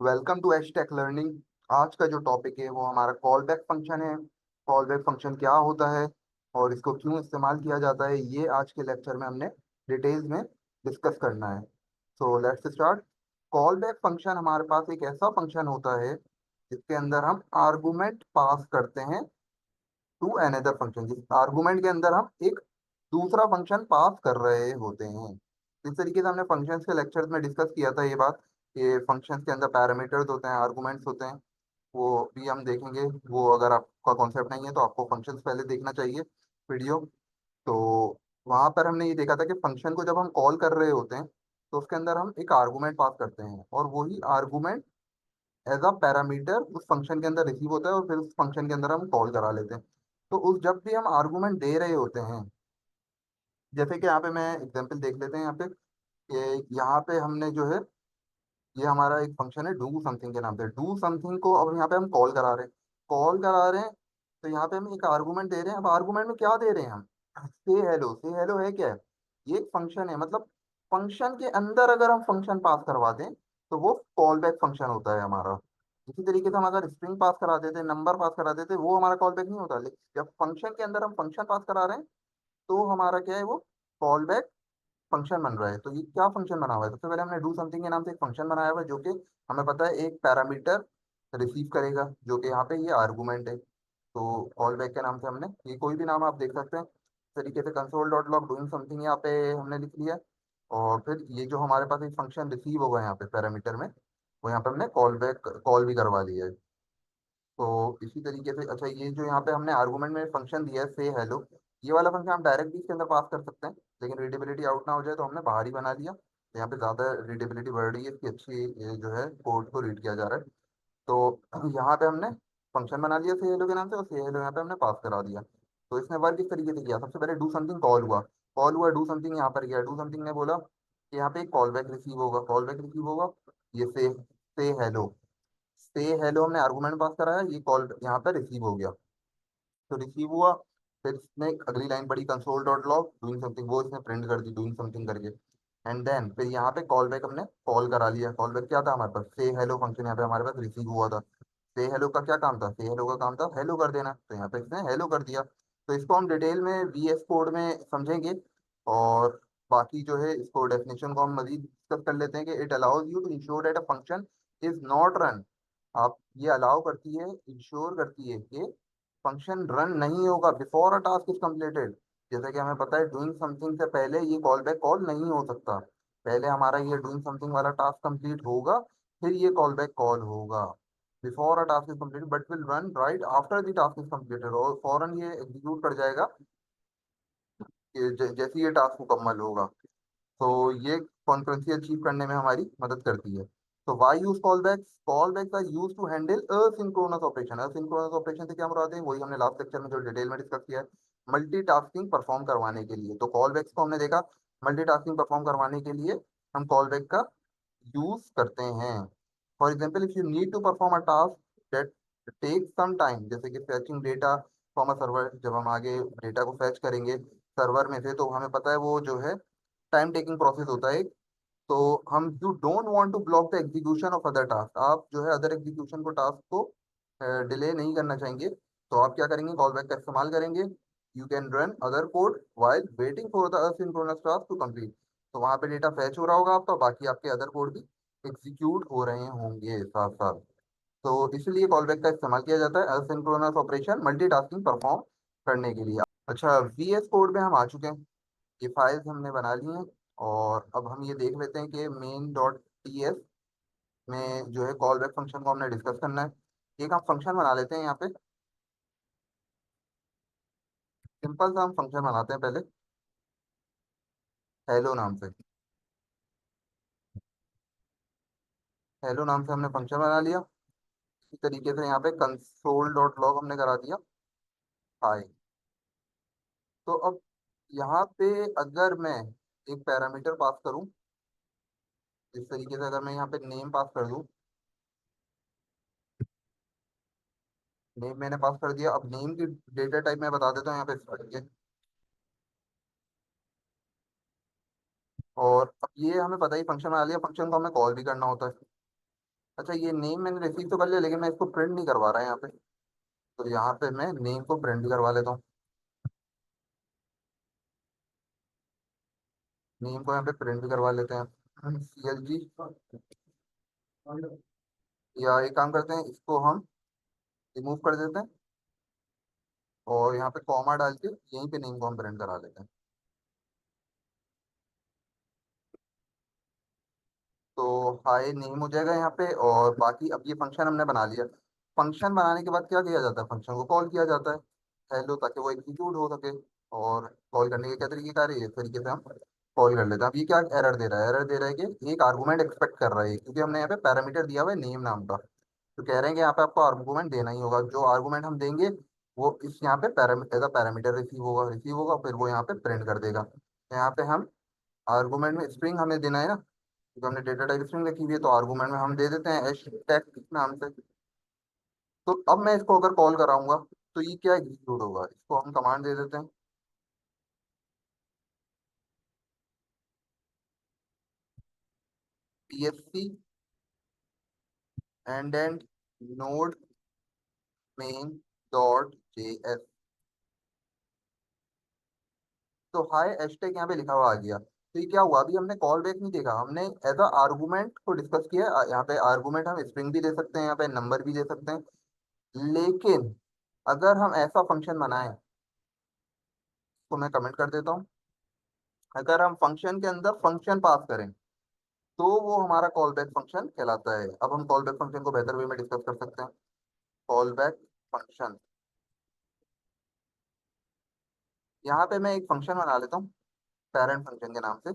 Welcome to H tech learning. आज का जो टॉपिक है वो हमारा कॉल बैक फंक्शन है। कॉल बैक फंक्शन क्या होता है और इसको क्यों इस्तेमाल किया जाता है, ये आज के लेक्चर में हमने डिटेल्स में डिस्कस करना है। So let's start. Call back function हमारे पास एक ऐसा फंक्शन होता है जिसके अंदर हम आर्गुमेंट पास करते हैं टू अनदर फंक्शन। जिस आर्गुमेंट के अंदर हम एक दूसरा फंक्शन पास कर रहे होते हैं। इस तरीके से हमने फंक्शंस के लेक्चर्स में डिस्कस किया था ये बात कि फंक्शंस के अंदर पैरामीटर्स होते हैं, आर्गुमेंट्स होते हैं। वो भी हम देखेंगे। वो अगर आपका कॉन्सेप्ट नहीं है तो आपको फंक्शंस पहले देखना चाहिए वीडियो। तो वहां पर हमने ये देखा था कि फंक्शन को जब हम कॉल कर रहे होते हैं तो उसके अंदर हम एक आर्गुमेंट पास करते हैं और वही आर्गुमेंट एज अ पैरामीटर उस फंक्शन के अंदर रिसीव होता है और फिर उस फंक्शन के अंदर हम कॉल करा लेते हैं। तो उस जब भी हम आर्गुमेंट दे रहे होते हैं, जैसे कि यहाँ पे मैं एग्जांपल देख लेते हैं यहाँ पे कि यहाँ पे हमने जो है, ये हमारा एक फंक्शन है डू समथिंग के नाम से। डू समथिंग को अब यहाँ पे हम कॉल करा रहे हैं। तो यहाँ पे हम एक आर्गुमेंट दे रहे हैं। अब आर्गुमेंट में क्या दे रहे हैं हम? से हेलो है क्या है? ये एक फंक्शन है। मतलब फंक्शन के अंदर अगर हम फंक्शन पास करवा दें तो वो कॉल बैक फंक्शन होता है हमारा। इसी तरीके से हम अगर स्ट्रिंग पास करा देते, नंबर पास करा देते, वो हमारा कॉल बैक नहीं होता। लेकिन जब फंक्शन के अंदर हम फंक्शन पास करा रहे हैं तो हमारा क्या है, वो कॉल बैक फंक्शन बन रहा है। तो ये क्या फंक्शन बना हुआ है? सबसे पहले हमने डू समथिंग के नाम से एक फंक्शन बनाया हुआ है जो कि हमें पता है एक पैरामीटर रिसीव करेगा, जो कि यहाँ पे ये आर्गुमेंट है। तो कॉल बैक के नाम से हमने ये कोई भी नाम आप देख सकते हैं। इस तरीके से console dot log doing something यहाँ पे हमने लिख लिया। और फिर ये जो हमारे पास एक फंक्शन रिसीव होगा यहाँ पे पैरामीटर में, वो यहाँ पे हमने कॉल बैक कॉल भी करवा लिया है। तो इसी तरीके से अच्छा, ये जो यहाँ पे हमने आर्गुमेंट में फंक्शन दिया है से हेलो, ये वाला फंक्शन हम डायरेक्ट भी इसके अंदर पास कर सकते हैं, लेकिन रीडेबिलिटी आउट ना हो जाए तो हमने बाहर ही बना लिया। तो यहाँ पे ज़्यादा रीडेबिलिटी बढ़ रही है इसकी, अच्छी ये जो है कोड को रीड किया जा रहा है। तो यहाँ पे हमने फंक्शन बना लिया से हेलो के नाम से और से हेलो यहाँ पे हमने पास करा दिया। तो इसने वर्क इस तरीके से किया। सबसे पहले डू समथिंग कॉल हुआ डू समथिंग यहाँ पर गया। डू समथिंग ने बोला कि यहाँ पे एक कॉल बैक रिसीव होगा, कॉल बैक रिसीव होगा। ये से हेलो, से हेलो हमने आर्गुमेंट पास कराया, ये कॉल यहाँ पर रिसीव हो गया। तो रिसीव हुआ। फिर इसने अगली लाइन पढ़ी console dot log doing something, वो इसने प्रिंट कर दी डूइंग समथिंग करके। एंड देन फिर यहाँ पे कॉल बैक हमने कॉल करा लिया। कॉल बैक क्या था हमारे पास? से हेलो फंक्शन यहाँ पे हमारे पास रिसीव हुआ था। से हेलो का क्या काम था? से हेलो का काम था हेलो कर देना, तो यहाँ पे इसने हेलो कर दिया। तो इसको हम डिटेल में वीएस कोड में समझेंगे। और बाकी जो है इसको डेफिनेशन को हम मजीद डिस्कस कर लेते हैं कि it allows you to ensure that a function is not run. आप ये अलाउ करती है, इंश्योर करती है कि फंक्शन रन नहीं होगा before a task is completed. जैसे कि हमें पता है डूइंग समथिंग से पहले ये कॉल बैक कॉल नहीं हो सकता। पहले हमारा ये डूइंग समथिंग वाला टास्क कंप्लीट होगा, फिर ये कॉल बैक कॉल होगा। Before a task is completed but will run right after the task is completed, और फौरन ये एग्जीक्यूट कर जाएगा कि जैसे ये टास्क मुकम्मल होगा। तो ये कॉन्करेंसी अचीव करने में हमारी मदद करती है। तो why use callbacks are used to handle asynchronous operation. Asynchronous operation से क्या मुराद है? वही हमने लास्ट लेक्चर में जो डिटेल में डिस्कस किया है, मल्टीटास्किंग परफॉर्म करवाने के लिए। तो कॉल बैक्स को हमने देखा मल्टीटास्किंग परफॉर्म करवाने के लिए हम कॉल बैक का यूज करते हैं। For example if you need to perform a task that take some time, जैसे कि fetching data from a server, जब हम आगे डेटा को फेच करेंगे सर्वर में से, तो हमें पता है वो जो है टाइम टेकिंग प्रोसेस होता है। तो हम you don't want to block the execution of other task, आप जो है अदर एग्जीक्यूशन को टास्क को डिले नहीं करना चाहेंगे, तो आप क्या करेंगे? कॉल बैक का इस्तेमाल करेंगे। You can run other code while waiting for the asynchronous task to complete. तो वहां पे डेटा फैच हो रहा होगा आपका, बाकी आपके अदर कोड भी एग्जीक्यूट हो रहे होंगे साथ साथ। तो इसलिए कॉल बैक का इस्तेमाल किया जाता है असिंक्रोनस ऑपरेशन मल्टीटास्किंग परफॉर्म करने के लिए। अच्छा, वीएस कोड में हम आ चुके हैं। ये फाइल्स हमने बना ली हैं। और अब हम ये देख लेते हैं कि मेन डॉट टी एस में जो है कॉल बैक फंक्शन को हमने डिस्कस करना है। एक हम फंक्शन बना लेते हैं यहाँ पे। सिंपल सा हम फंक्शन बनाते हैं पहले हेलो नाम से। हेलो नाम से हमने फंक्शन बना लिया। इसी तरीके से यहाँ पे कंसोल डॉट लॉग हमने करा दिया हाय। तो अब यहाँ पे अगर मैं एक पैरामीटर पास करूँ, इस तरीके से अगर मैं यहाँ पे नेम पास कर दूँ, नेम मैंने पास कर दिया। अब नेम की डेटा टाइप मैं बता देता हूँ यहाँ पे। और अब ये हमें पता ही फंक्शन बना लिया, फंक्शन को हमें कॉल भी करना होता है। अच्छा, ये नेम मैंने रिसीव तो कर लिया, लेकिन मैं इसको प्रिंट नहीं करवा रहा यहाँ पे। तो यहाँ पे मैं नेम को प्रिंट भी करवा लेता हूँ। नेम को यहाँ पे प्रिंट भी करवा लेते हैं, CLG। या एक काम करते हैं, इसको हम रिमूव कर देते हैं और यहाँ पे कॉमा डाल के यहीं पे नेम को हम प्रिंट करा लेते हैं। तो हाई नेम हो जाएगा यहाँ पे। और बाकी अब ये फंक्शन हमने बना लिया। फंक्शन बनाने के बाद क्या किया जाता है, फंक्शन को कॉल किया जाता है हेलो, ताकि वो एग्जीक्यूट हो सके। और कॉल करने के क्या तरीके कार है, इस तरीके से हम कॉल कर लेते हैं। अब ये क्या एरर दे रहा है, एरर दे रहा है कि एक आर्गूमेंट एक्सपेक्ट कर रहा है, क्योंकि हमने यहाँ पे पैरामीटर दिया हुआ है नेम नाम का। तो कह रहे हैं कि यहाँ पे आपको आर्गूमेंट देना ही होगा, जो आर्गूमेंट हम देंगे वो इस यहाँ पे पैरामीटर पैरामीटर रिसीव होगा, फिर वो यहाँ पे प्रिंट कर देगा। तो यहाँ पे हम आर्गूमेंट में स्ट्रिंग हमें देना है ना, क्योंकि हमने डेटा टाइप स्ट्रिंग रखी हुई है, तो आर्गूमेंट में हम दे देते हैं एच टैग नाम से। तो अब मैं इसको अगर कॉल कराऊंगा तो ये क्या एग्जीक्यूट होगा, इसको हम कमांड दे देते हैं, PSC and node main dot JS। तो हाई हैशटैग यहाँ पे लिखा हुआ आ गया। तो ये क्या हुआ, अभी हमने कॉल बैक नहीं देखा, हमने एज अ आर्गूमेंट को डिस्कस किया। यहाँ पे आर्गूमेंट हम स्ट्रिंग भी दे सकते हैं, यहाँ पे नंबर भी दे सकते हैं। लेकिन अगर हम ऐसा फंक्शन बनाएं, तो मैं कमेंट कर देता हूँ, अगर हम फंक्शन के अंदर फंक्शन पास करें तो वो हमारा कॉल बैक फंक्शन कहलाता है। अब हम कॉल बैक फंक्शन को बेहतर वे में डिस्कस कर सकते हैं। कॉल बैक फंक्शन, यहाँ पे मैं एक फंक्शन बना लेता हूँ पेरेंट फंक्शन के नाम से।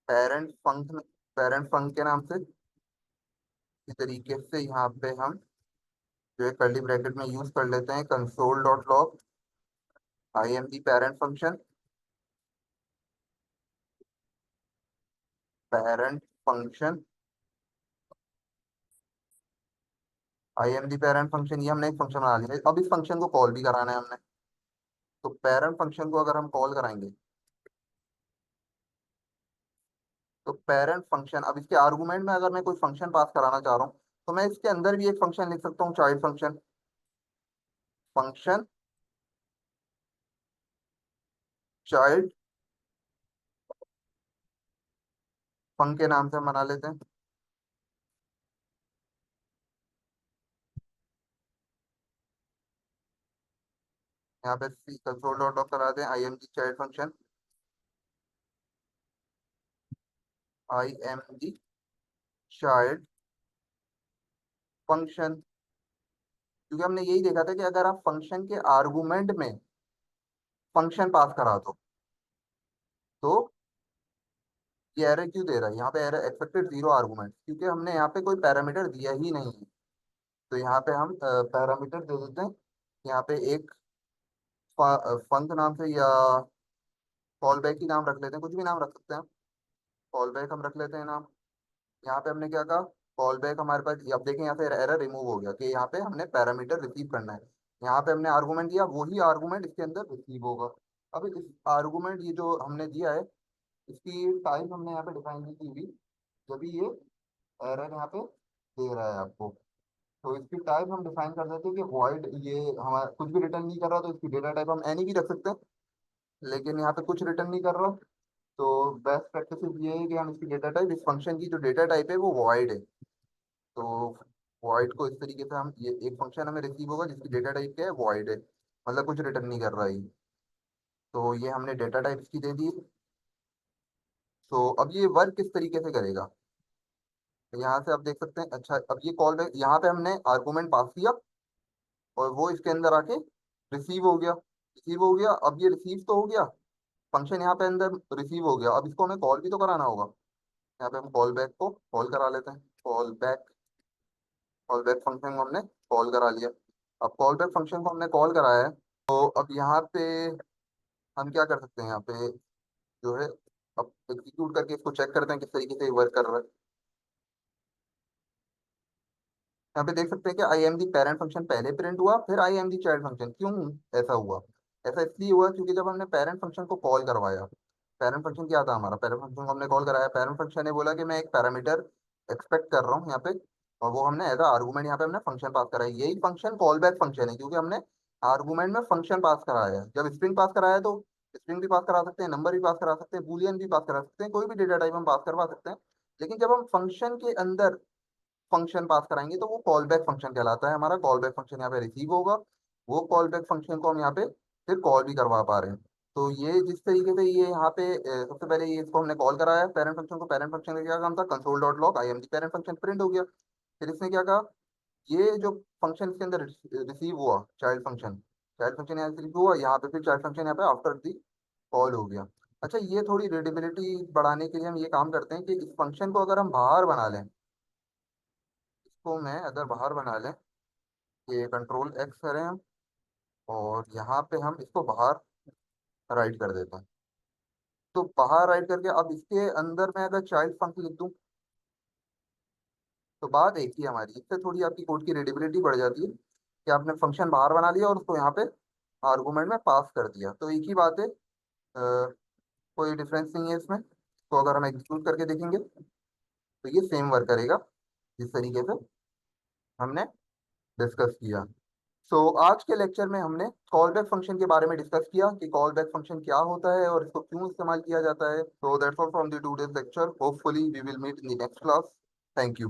पेरेंट फंक्शन, पेरेंट फंक्शन के नाम से इस तरीके से यहाँ पे हम जो है कर्ली ब्रैकेट में यूज कर लेते हैं, console dot log I am the parent function. Parent function I am the parent function, ये हमने एक फंक्शन बना लिया है। अब इस फंक्शन को कॉल भी कराना है हमने। तो पेरेंट फंक्शन को अगर हम कॉल कराएंगे, तो पेरेंट फंक्शन, अब इसके आर्गुमेंट में अगर मैं कोई फंक्शन पास कराना चाह रहा हूँ, तो मैं इसके अंदर भी एक फंक्शन लिख सकता हूँ, चाइल्ड फंक्शन। फंक्शन चाइल्ड फंक के नाम से हम बना लेते हैं। यहाँ पे सी कंसोल डॉट लॉग करा दें I am the child function, I am the child function. क्योंकि हमने यही देखा था कि अगर आप फंक्शन के आर्गुमेंट में फंक्शन पास करा दो, तो ये एरर क्यों दे रहा है, यहाँ पे एरर एक्सपेक्टेड जीरो आर्गुमेंट, क्योंकि हमने यहाँ पे कोई पैरामीटर दिया ही नहीं है। तो यहाँ पे हम पैरामीटर दे देते हैं, यहाँ पे एक फंक नाम से, या कॉल बैक ही नाम रख लेते हैं, कुछ भी नाम रख सकते हैं। कॉल बैक हम रख लेते हैं नाम। यहाँ पे हमने क्या कहा, कॉल बैक हमारे पास, अब देखें यहाँ से एरर रिमूव हो गया कि यहाँ पे हमने पैरामीटर रिसीव करना है। यहाँ पे हमने आर्गुमेंट दिया, वही आर्गुमेंट इसके अंदर रिसीव होगा। अब इस आर्गुमेंट ये जो हमने दिया है, इसकी टाइप हमने यहाँ पे डिफाइन नहीं की हुई, जब भी ये एरर यहाँ पे दे रहा है आपको। तो इसकी टाइप हम डिफाइन कर देते हैं कि वॉइड, ये हमारा कुछ भी रिटर्न नहीं कर रहा, तो इसकी डेटा टाइप हम एनी भी रख सकते हैं। लेकिन यहाँ पे कुछ रिटर्न नहीं कर रहा, तो बेस्ट प्रैक्टिस ये है कि हम इसकी डेटा टाइप, इस फंक्शन की जो डेटा टाइप है वो वॉइड है। तो वॉइड को इस तरीके से हम, ये एक फंक्शन हमें रिसीव होगा जिसकी डेटा टाइप क्या है, वॉइड है, मतलब कुछ रिटर्न नहीं कर रहा है। तो ये हमने डेटा टाइप इसकी दे दी। तो अब ये वर्क किस तरीके से करेगा, तो यहाँ से आप देख सकते हैं। अच्छा, अब ये कॉल बैक, यहाँ पे हमने आर्गुमेंट पास किया और वो इसके अंदर आके रिसीव हो गया। रिसीव हो गया, अब ये रिसीव तो हो गया, फंक्शन यहाँ पे अंदर रिसीव हो गया, अब इसको हमें कॉल भी तो कराना होगा। यहाँ पे हम कॉल बैक को कॉल करा लेते हैं। कॉल बैक फंक्शन को हमने कॉल करा लिया। अब कॉल बैक फंक्शन को हमने कॉल कराया है, तो अब यहाँ पे हम क्या कर सकते हैं, यहाँ पे जो है, अब एग्जीक्यूट करके इसको चेक करते हैं किस तरीके से वर्क कर रहा है। यहाँ पे देख सकते हैं कि I am the parent function पहले प्रिंट हुआ, फिर I am the child function, क्यों ऐसा हुआ। ऐसा इसलिए हुआ क्योंकि जब हमने पेरेंट फंक्शन को कॉल करवाया, पेरेंट फंक्शन क्या था हमारा, पेरेंट फंक्शन को हमने कॉल कराया, पेरेंट फंक्शन ने बोला कि मैं एक पैरामीटर एक्सपेक्ट कर रहा हूँ यहाँ पे, और वो हमने एज आर्गूमेंट यहाँ पे हमने फंक्शन पास कराया। यही फंक्शन कॉल बैक फंक्शन है, क्योंकि हमने आर्गूमेंट में फंक्शन पास कराया है। जब स्ट्रिंग पास कराया है तो स्ट्रिंग भी पास करा सकते हैं, नंबर भी पास करा सकते हैं, बूलियन भी पास करा सकते हैं, कोई भी डेटा टाइप हम पास करवा सकते हैं। लेकिन जब हम फंक्शन के अंदर फंक्शन पास कराएंगे तो वो कॉल बैक फंक्शन कहलाता है। हमारा कॉल बैक फंक्शन यहाँ पे रिसीव होगा, वो कॉल बैक फंक्शन को हम यहाँ पे फिर कॉल भी करवा पा रहे हैं। तो ये जिस तरीके से ये यहाँ पे सबसे पहले ये इसको हमने कॉल कराया पेरेंट फंक्शन को, पेरेंट फंक्शन का क्या काम था, console dot log I am the parent function print हो गया। फिर इसने क्या कहा, ये जो फंक्शन इसके अंदर रिसीव हुआ चाइल्ड फंक्शन, चाइल्ड फंक्शन यहाँ रिसीव हुआ, यहाँ पे फिर चाइल्ड फंक्शन यहाँ पे आफ्टर दी कॉल हो गया। अच्छा, ये थोड़ी रीडेबिलिटी बढ़ाने के लिए हम ये काम करते हैं कि इस फंक्शन को अगर हम बाहर बना लें, इसको मैं अगर बाहर बना लें, ये कंट्रोल एक्स करें हम, और यहाँ पे हम इसको बाहर राइट कर देते हैं। तो बाहर राइट करके अब इसके अंदर मैं अगर चाइल्ड फंक्शन लिख दूं, तो बात एक ही है हमारी, इससे थोड़ी आपकी कोड की रीडेबिलिटी बढ़ जाती है कि आपने फंक्शन बाहर बना लिया और उसको यहाँ पे आर्गूमेंट में पास कर दिया। तो एक ही बात है, कोई डिफरेंस नहीं है इसमें। तो अगर हम एग्जीक्यूट करके देखेंगे तो ये सेम वर्क करेगा जिस तरीके से हमने डिस्कस किया। सो आज के लेक्चर में हमने कॉल बैक फंक्शन के बारे में डिस्कस किया कि कॉल बैक फंक्शन क्या होता है और इसको क्यों इस्तेमाल किया जाता है। So that's all from the today's lecture, hopefully we will meet in the next class. Thank you.